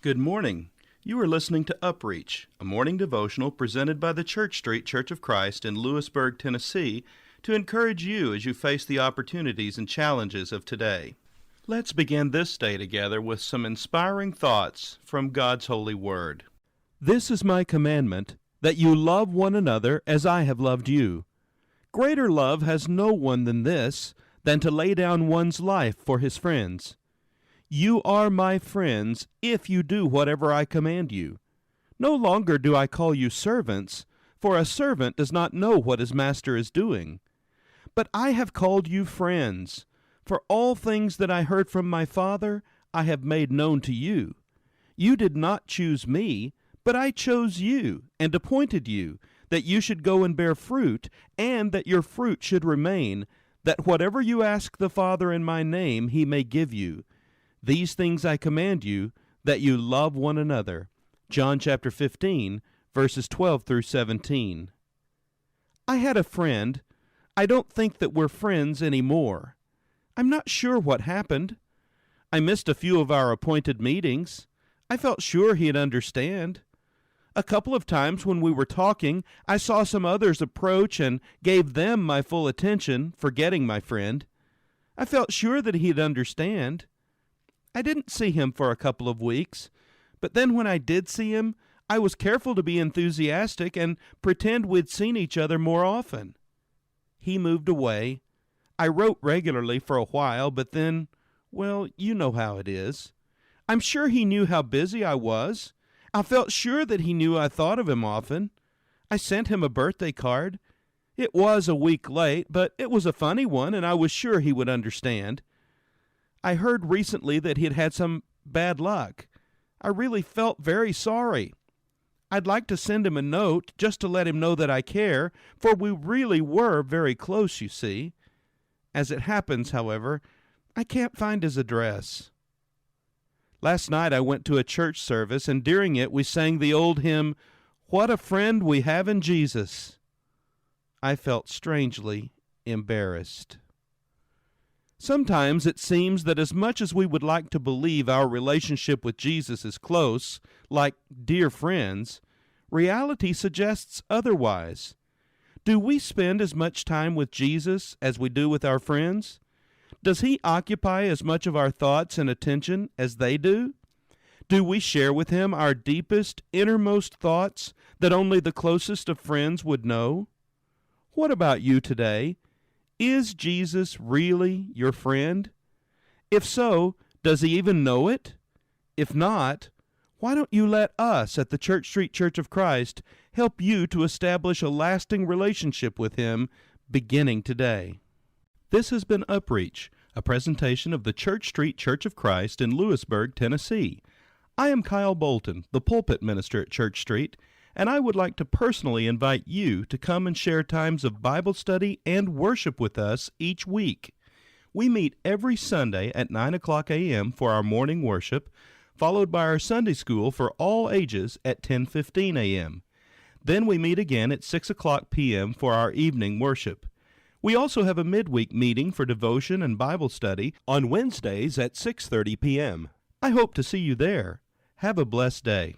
Good morning. You are listening to UpReach, a morning devotional presented by the Church Street Church of Christ in Lewisburg, Tennessee, to encourage you as you face the opportunities and challenges of today. Let's begin this day together with some inspiring thoughts from God's holy word. This is my commandment, that you love one another as I have loved you. Greater love has no one than this, than to lay down one's life for his friends. You are my friends if you do whatever I command you. No longer do I call you servants, for a servant does not know what his master is doing. But I have called you friends, for all things that I heard from my Father I have made known to you. You did not choose me, but I chose you and appointed you, that you should go and bear fruit, and that your fruit should remain, that whatever you ask the Father in my name he may give you. These things I command you, that you love one another. John chapter 15, verses 12 through 17. I had a friend. I don't think that we're friends anymore. I'm not sure what happened. I missed a few of our appointed meetings. I felt sure he'd understand. A couple of times when we were talking, I saw some others approach and gave them my full attention, forgetting my friend. I felt sure that he'd understand. I didn't see him for a couple of weeks, but then when I did see him, I was careful to be enthusiastic and pretend we'd seen each other more often. He moved away. I wrote regularly for a while, but then, well, you know how it is. I'm sure he knew how busy I was. I felt sure that he knew I thought of him often. I sent him a birthday card. It was a week late, but it was a funny one, and I was sure he would understand. I heard recently that he'd had some bad luck. I really felt very sorry. I'd like to send him a note just to let him know that I care, for we really were very close, you see. As it happens, however, I can't find his address. Last night I went to a church service, and during it we sang the old hymn, "What a Friend We Have in Jesus." I felt strangely embarrassed. Sometimes it seems that as much as we would like to believe our relationship with Jesus is close, like dear friends, reality suggests otherwise. Do we spend as much time with Jesus as we do with our friends? Does he occupy as much of our thoughts and attention as they do? Do we share with him our deepest, innermost thoughts that only the closest of friends would know? What about you today? Is Jesus really your friend? If so, does he even know it? If not, why don't you let us at the Church Street Church of Christ help you to establish a lasting relationship with him beginning today? This has been UpReach, a presentation of the Church Street Church of Christ in Lewisburg, Tennessee. I am Kyle Bolton, the pulpit minister at Church Street, and I would like to personally invite you to come and share times of Bible study and worship with us each week. We meet every Sunday at 9 o'clock a.m. for our morning worship, followed by our Sunday school for all ages at 10:15 a.m. Then we meet again at 6 o'clock p.m. for our evening worship. We also have a midweek meeting for devotion and Bible study on Wednesdays at 6:30 p.m. I hope to see you there. Have a blessed day.